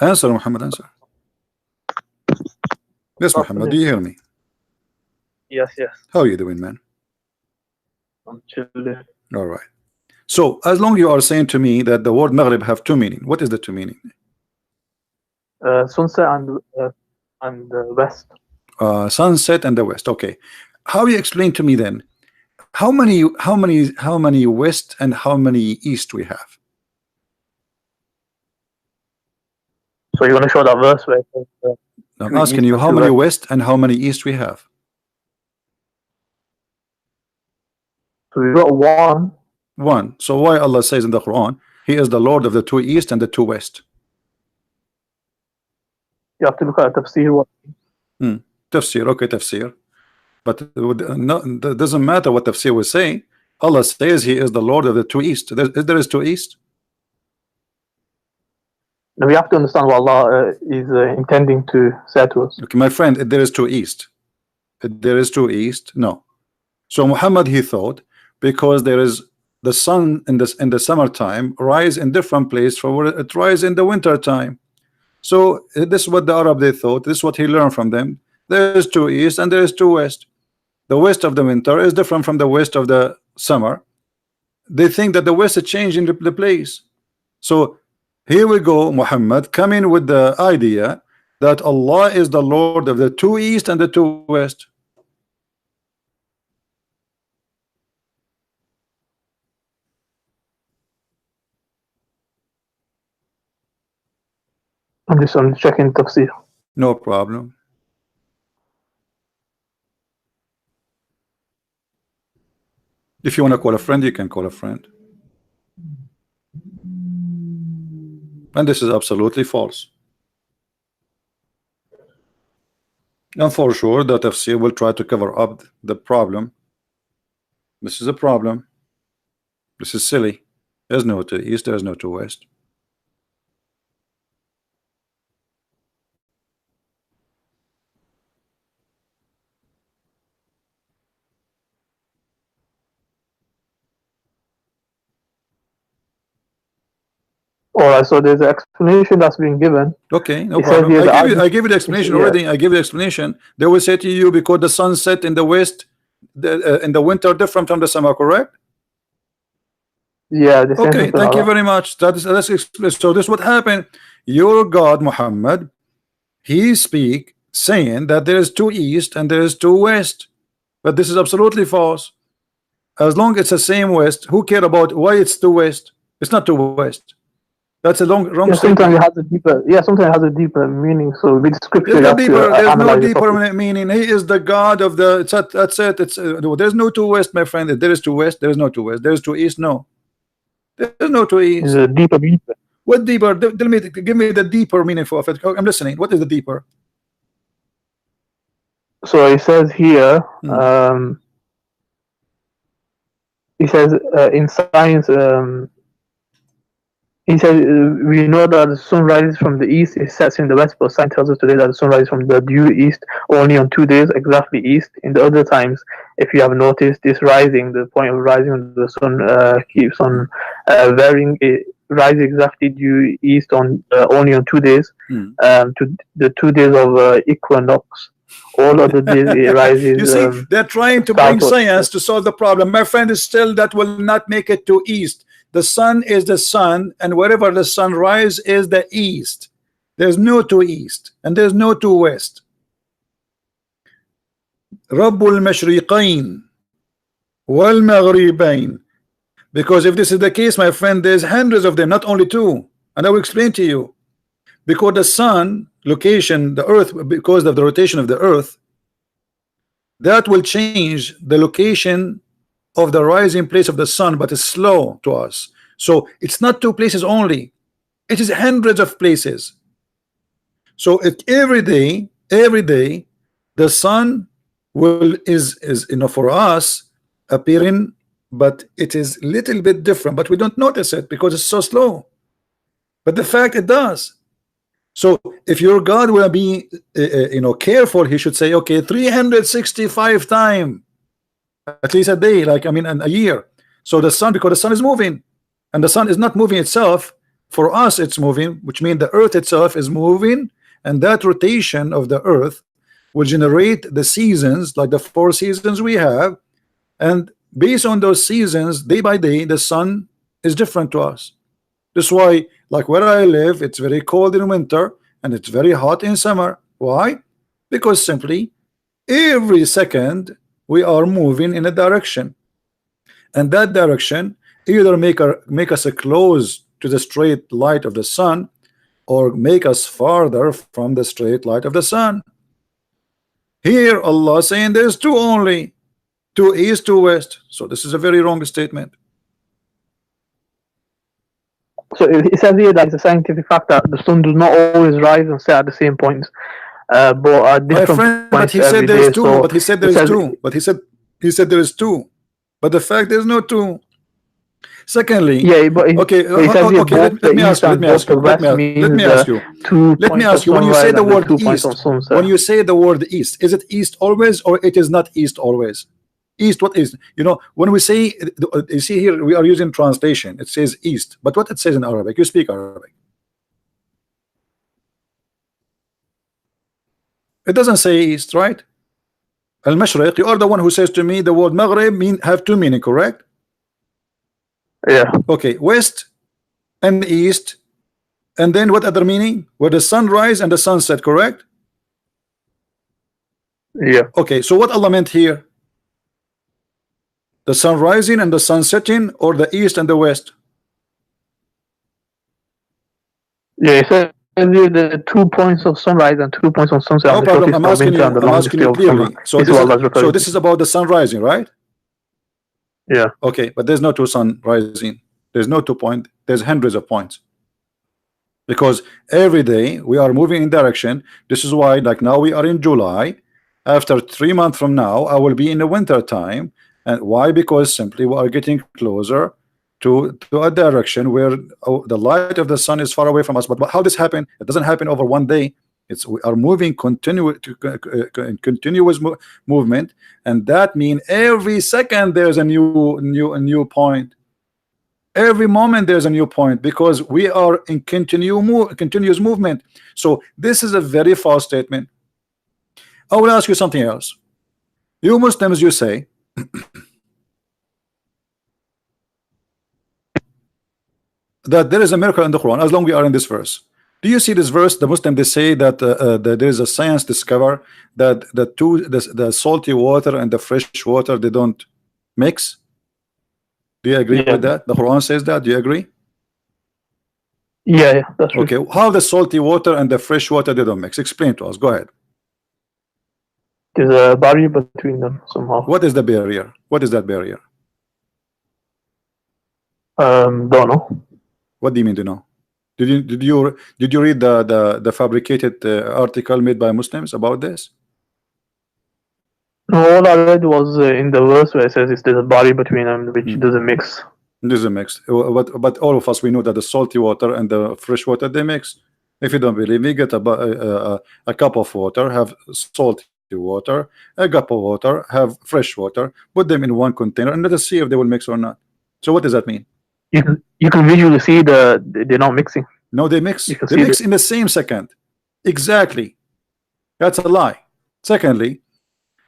Answer, Muhammad, answer. Yes, Muhammad, do you hear me? Yes. How are you doing, man? I'm chilling. All right. So, as long you are saying to me that the word Maghrib have two meaning, what is the two meaning? Sunset and west. Sunset and the west. Okay. How you explain to me then? How many west and how many east we have? So you want to show that verse where it says, I'm two asking east you and how two many west. west and how many east we have. So we got one. One. So why Allah says in the Quran, He is the Lord of the two east and the two west? You have to look at tafsir. What? Tafsir, okay, tafsir. But it doesn't matter what tafsir will say. Allah says He is the Lord of the two east. There is two east. Now we have to understand what Allah is intending to say to us. Okay, my friend, there is two east. There is two east. No. So Muhammad, he thought because there is the sun in the summertime rise in different place from where it rise in the winter time. So this is what the Arab they thought. This is what he learned from them. There is two east and there is two west. The west of the winter is different from the west of the summer. They think that the west is changing the place. So here we go, Muhammad coming with the idea that Allah is the Lord of the two east and the two west. I'm checking tafsir. No problem. If you want to call a friend, you can call a friend. And this is absolutely false. And for sure that tafsir will try to cover up the problem. This is a problem. This is silly. There's no to east, there's no to west. Alright, so there's an explanation that's been given. Okay, no It says problem. here I give you the explanation already. I give you the explanation. They will say to you because the sun set in the west in the winter different from the summer, correct? Yeah. The same Okay, thing for thank you Allah. very much. That's so this is what happened. Your God Muhammad, he speak saying that there is two east and there is two west, but this is absolutely false. As long as it's the same west, who care about why it's two west? It's not two west. That's a wrong Yeah, statement. sometimes it has a deeper. Yeah, sometimes it has a deeper meaning. So with scripture, There's you have to no analyze it deeper properly. meaning. He is the God of the. That's it. It's there's no two west, my friend. If there is two west, there is no two west. There is two east. No, there is no two east. There's a deeper meaning. What deeper? Tell me. Give me the deeper meaning for it. I'm listening. What is the deeper? So it says here. It says in science. He says we know that the sun rises from the east, it sets in the west, but science tells us today that the sun rises from the due east only on 2 days exactly east. In the other times, if you have noticed, this rising, the point of rising of the sun keeps on varying. It rises exactly due east on only on 2 days, to the 2 days of equinox. All other days it rises. You see, they're trying to bring science to solve the problem. My friend is still that will not make it to east. The sun is the sun, and wherever the sun rises is the east. There's no to east, and there's no to west. Rabbul Mashriqain wal Maghribain. Because if this is the case, my friend, there's hundreds of them, not only two. And I will explain to you. Because the sun location, the earth, because of the rotation of the earth, that will change the location of the rising place of the sun, but it's slow to us. So it's not two places only, it is hundreds of places. So every day the sun is for us appearing, but it is little bit different, but we don't notice it because it's so slow, but the fact it does. So if your God will be careful, he should say, okay, 365 times at least a day, like I mean a year. So the sun, because the sun is moving, and the sun is not moving itself, For us, it's moving, which means the earth itself is moving, and that rotation of the earth will generate the seasons, like the 4 seasons we have, and based on those seasons, day by day, the sun is different to us. That's why, like where I live, it's very cold in winter and it's very hot in summer. Why? Because simply every second we are moving in a direction, and that direction either make us close to the straight light of the sun, or make us farther from the straight light of the sun. Here Allah saying there's two only, two east, two west. So this is a very wrong statement. So it says here that it's a scientific fact that the sun does not always rise and set at the same points, but at different points every day. So but he said there is two. But he said there is two. But the fact there's no two. Secondly, yeah, but okay, let me ask you. When you say the word east, when you say the word east, is it east always, or it is not east always? East, what is, you know, when we say, you see here we are using translation, it says east, but what it says in Arabic, you speak Arabic, it doesn't say east, right? Al-Mashriq, you are the one who says to me the word Maghrib have two meaning, correct? Yeah. Okay, west and east, and then what other meaning? Where the sunrise and the sunset, correct? Yeah. Okay, so what Allah meant here? The sun rising and the sun setting, or the east and the west? Yeah, so the 2 points of sunrise and 2 points of sunset. No problem. I'm asking you clearly. So this is about the sun rising, right? Yeah. Okay, but there's no two sun rising. There's no 2 point. There's hundreds of points. Because every day we are moving in direction. This is why, like now we are in July. After 3 months from now, I will be in the winter time. And why? Because simply we are getting closer to a direction where the light of the sun is far away from us. But how this happen? It doesn't happen over one day. We are moving continuous movement, and that means every second there's a new point. Every moment there's a new point, because we are in continuous movement. So this is a very false statement. I will ask you something else. You Muslims, you say that there is a miracle in the Quran. As long as we are in this verse, do you see this verse? The Muslim, they say that there is a science discover that the salty water and the fresh water, they don't mix. Do you agree with that? The Quran says that. Do you agree? Yeah, that's true. Okay, how the salty water and the fresh water, they don't mix? Explain to us. Go ahead. There's a barrier between them somehow. What is the barrier? What is that barrier? Don't know. What do you mean to know? Did you read the fabricated article made by Muslims about this? No, all I read was in the verse where it says there's a barrier between them which doesn't mix. Doesn't mix. But all of us, we know that the salty water and the fresh water, they mix. If you don't believe me, get a cup of water, have salty water, a cup of water, have fresh water, put them in one container, and let us see if they will mix or not. So what does that mean? You can visually see they're not mixing. No, they mix. They mix in the same second. Exactly. That's a lie. Secondly,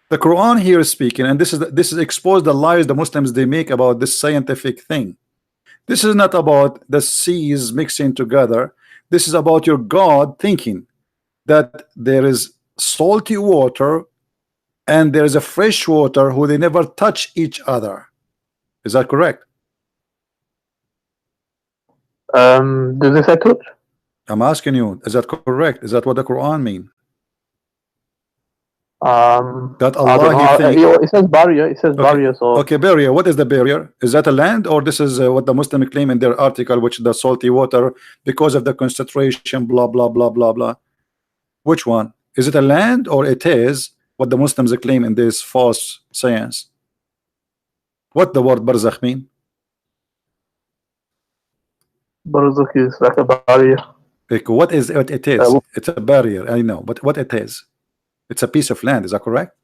the Quran here is speaking, and this is expose the lies the Muslims they make about this scientific thing. This is not about the seas mixing together. This is about your God thinking that there is salty water and there is a fresh water who they never touch each other. Is that correct? Does it say touch? I'm asking you, is that correct? Is that what the Quran mean? That Allah, it says barrier. It says barrier. So okay, barrier. What is the barrier? Is that a land, or this is what the Muslim claim in their article, which the salty water because of the concentration, blah blah blah blah blah. Which one? Is it a land, or it is what the Muslims claim in this false science? What the word barzakh mean? Barzakh is like a barrier. What is what it is? It's a barrier. I know, but what it is? It's a piece of land. Is that correct?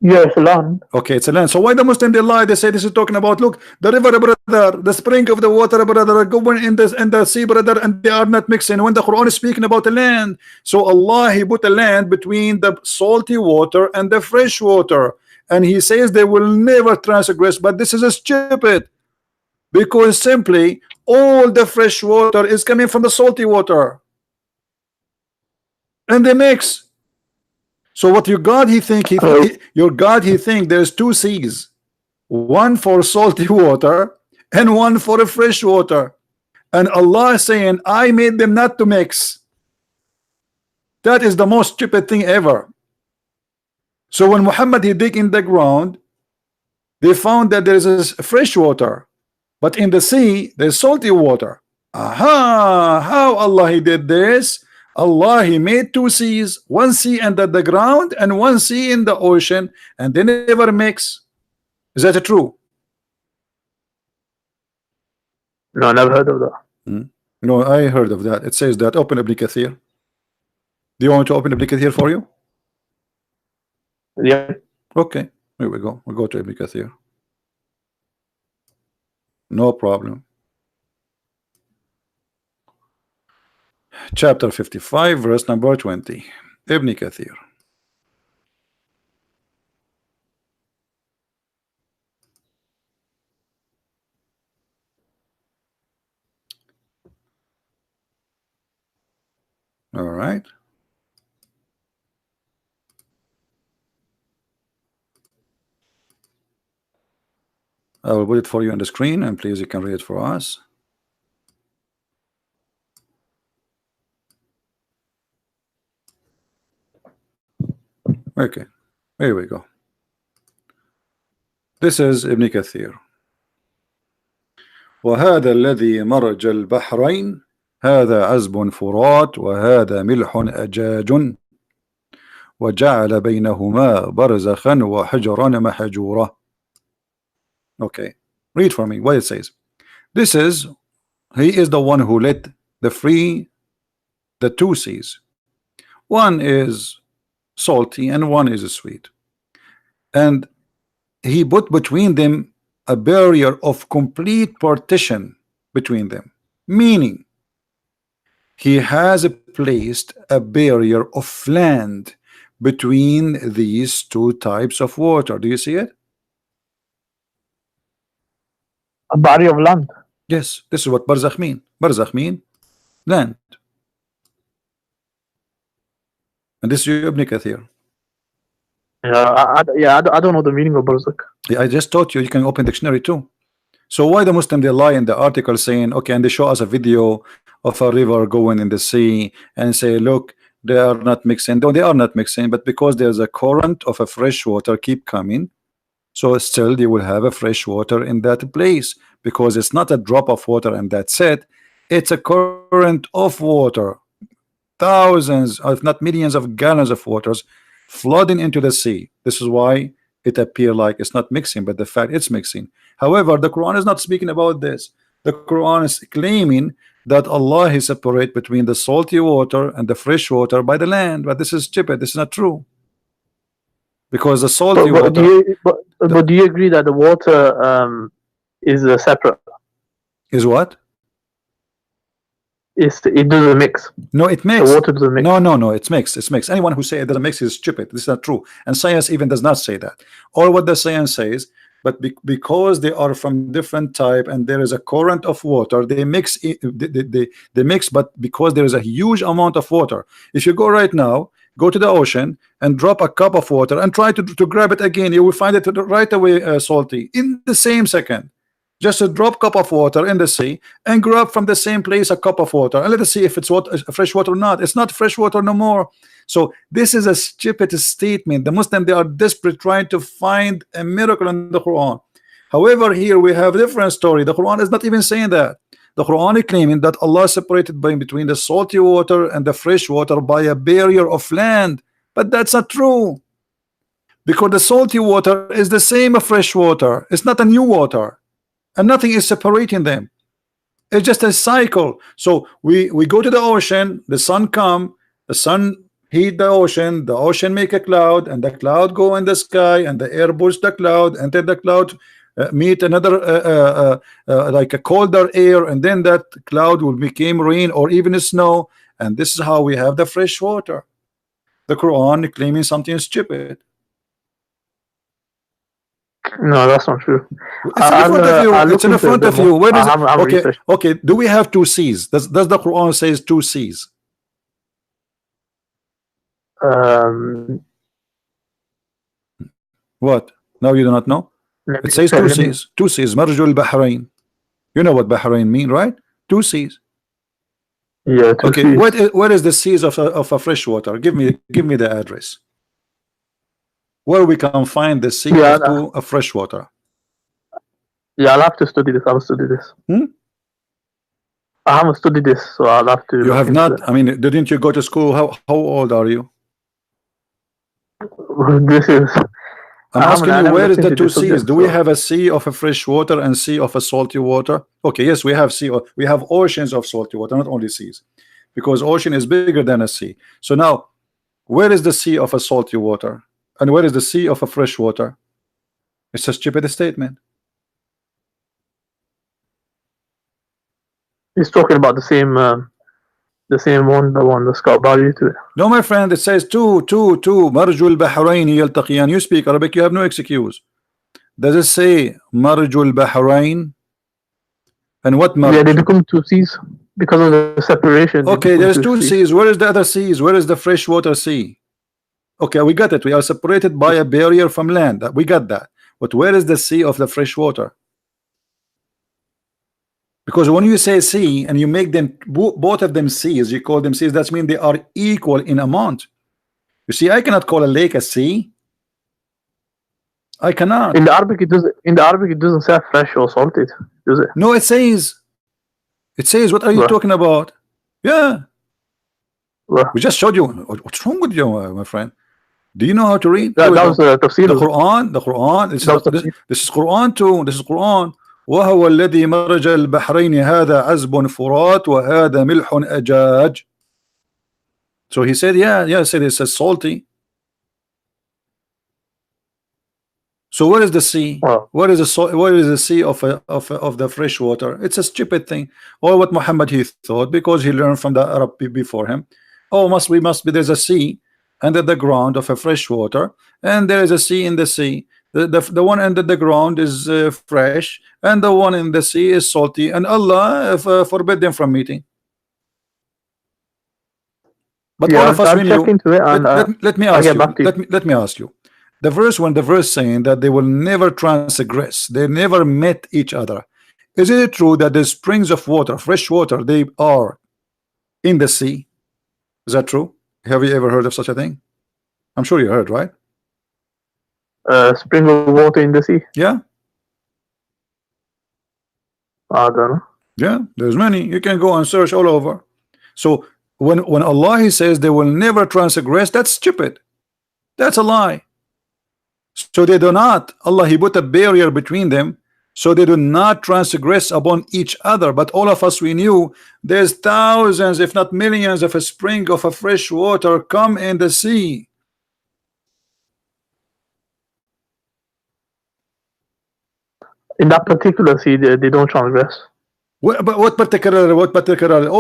Yeah, it's land. Okay, it's a land. So why the Muslim they lie? They say this is talking about, look, the river, brother, the spring of the water, brother, are going in the sea, brother, and they are not mixing. When the Quran is speaking about the land, so Allah He put a land between the salty water and the fresh water, and He says they will never transgress. But this is a stupid, because simply all the fresh water is coming from the salty water, and they mix. So what your God He think your God He think there's two seas, one for salty water and one for the fresh water, and Allah is saying I made them not to mix. That is the most stupid thing ever. So when Muhammad he dig in the ground, they found that there is a fresh water, but in the sea there's salty water. Aha, how Allah He did this? Allah He made two seas, one sea under the ground and one sea in the ocean, and they never mix. Is that true? No, I never heard of that. No, I heard of that. It says that. Open Ibn Kathir. Do you want to open Ibn Kathir for you? Yeah. Okay, here we go. We'll go to Ibn Kathir. No problem. Chapter 55, verse number 20. Ibn Kathir. All right. I will put it for you on the screen, and please you can read it for us. Okay, here we go. This is Ibn Kathir. وهذا الذي مرج البحرين هذا عذب فرات وهذا ملح أجاج وجعل بينهما برزخا وحجرا محجورا. Okay, read for me what it says. This is, He is the one who let the two seas. One is salty and one is sweet, and He put between them a barrier of complete partition between them, meaning He has placed a barrier of land between these two types of water. Do you see it? A body of land. Yes, this is what barzakh mean. Barzakh mean land. And this is Ibn Kathir. I don't know the meaning of barzakh. I just taught you. You can open dictionary too. So why the Muslim they lie in the article saying, okay, and they show us a video of a river going in the sea and say, look, they are not mixing. No, they are not mixing, but because there's a current of a fresh water keep coming, so still you will have a fresh water in that place, because it's not a drop of water and that's it. It's a current of water, thousands, if not millions of gallons of waters flooding into the sea. This is why it appears like it's not mixing, but the fact it's mixing. However, the Quran is not speaking about this. The Quran is claiming that Allah is separate between the salty water and the fresh water by the land, but this is stupid. This is not true, because the salty water. Do you agree that the water is separate? Is what? It doesn't mix. No, it makes. The water doesn't mix. No, it's mixed. It's mixed. Anyone who says it doesn't mix is stupid. This is not true. And science even does not say that. Or what the science says, but because they are from different type and there is a current of water, they mix. They mix, but because there is a huge amount of water. If you go right now, go to the ocean and drop a cup of water and try to grab it again, you will find it right away salty in the same second. Just a drop cup of water in the sea and grab from the same place a cup of water and let us see if it's fresh water or not. It's not fresh water no more. So this is a stupid statement. The Muslim, they are desperate trying to find a miracle in the Quran. However, here we have a different story. The Quran is not even saying that. The Quran is claiming that Allah separated between the salty water and the fresh water by a barrier of land, but that's not true, because the salty water is the same as fresh water. It's not a new water, and nothing is separating them. It's just a cycle. So we go to the ocean, the sun come, the sun heat the ocean make a cloud, and the cloud go in the sky, and the air push the cloud, and then the cloud meet another like a colder air, and then that cloud will become rain or even snow, and this is how we have the fresh water. The Quran claiming something stupid. No, that's not true. It's in front of you. I'll It's look in into it a front bit of you. more. Where is it? I'm Okay, researching. okay. Do we have two seas? Does the Quran says two seas? Um, What? Now you do not know? let It me says check. two seas. Two seas. Marjul Bahrain. You know what Bahrain mean, right? Two seas. Yeah, to Okay. see. What is the seas of a fresh water? Give me the address. Where we can find the sea Yeah, of two of fresh water. yeah, I'll have to study this. I'll study this. I haven't studied this, so I'll have to You look have into not. I mean, didn't you go to school? How old are you? it. This is. I'm I asking you, never where is looked the into two this seas? subject, Do we so have a sea of a fresh water and sea of a salty water? Okay, yes, we have sea. We have oceans of salty water, not only seas, because ocean is bigger than a sea. So now, where is the sea of a salty water, and where is the sea of a fresh water? It's a stupid statement. he's talking about the same one, the one that's got value to it. No, my friend, it says two. Marjul Bahrain yaltaqiyan. You speak Arabic, you have no excuse. Does it say Marjul Bahrain? And what Yeah, they Marj? become two seas because of the separation. They Okay, become there's two two seas. seas. Where is the other seas? Where is the freshwater sea? Okay, we got it. We are separated by a barrier from land. We got that. But where is the sea of the fresh water? Because when you say sea and you make them both of them seas, you call them seas, that means they are equal in amount. You see, I cannot call a lake a sea. I cannot. In the Arabic, it doesn't say fresh or salted, does it? No, it says. It says, what are you Right. talking about? Yeah. Right. We just showed you. What's wrong with you, my friend? Do you know how to read? Here That, we that go. was tafsir. The Quran. That was tafsir. This is Quran too. This is Quran. وهو الذي مرج البحرين هذا عذب فرات وهذا ملح أجاج. So he said, yeah, said it says salty. So where is the sea? Wow. Where is the sea of the fresh water? It's a stupid thing. Or what Muhammad he thought, because he learned from the Arab before him. Oh, must be there's a sea under the ground of a fresh water, and there is a sea in the sea. The one under the ground is fresh, and the one in the sea is salty, and Allah forbid them from meeting. But all Yeah, of us, I'll we check knew. into it and Let me I'll ask get you. back to you. Let me ask you. The verse saying that they will never transgress, they never met each other. Is it true that the springs of water, fresh water, they are in the sea? Is that true? Have you ever heard of such a thing? I'm sure you heard, right? Spring of water in the sea. Yeah. I don't know. Yeah, there's many. You can go and search all over. So when Allah he says they will never transgress, that's stupid. That's a lie. So they do not. Allah he put a barrier between them, so they do not transgress upon each other. But all of us, we knew there's thousands, if not millions, of a spring of a fresh water come in the sea. In that particular sea, they don't transgress. But what particular? All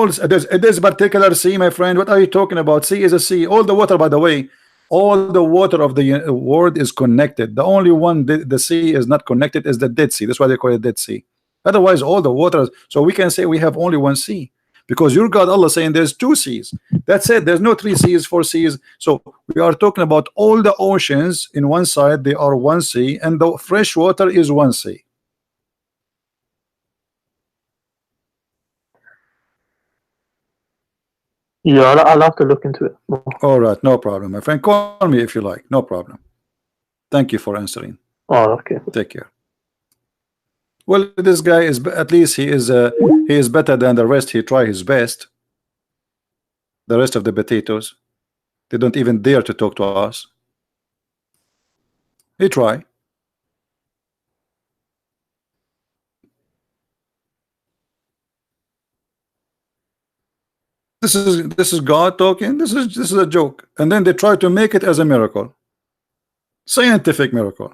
there's particular sea, my friend. What are you talking about? Sea is a sea. All the water, by the way, all the water of the world is connected. The only one the sea is not connected is the Dead Sea. That's why they call it Dead Sea. Otherwise, all the waters. So we can say we have only one sea, because your God Allah saying there's two seas. That's it. There's no three seas, four seas. So we are talking about all the oceans in one side. They are one sea, and the fresh water is one sea. Yeah, I'll have to look into it more. All right, no problem, my friend. Call me if you like. No problem. Thank you for answering. Oh, okay. Take care. Well, this guy is at least he is better than the rest. He try his best. The rest of the potatoes, they don't even dare to talk to us. He try. This is God talking. This is a joke, and then they try to make it as a miracle, scientific miracle.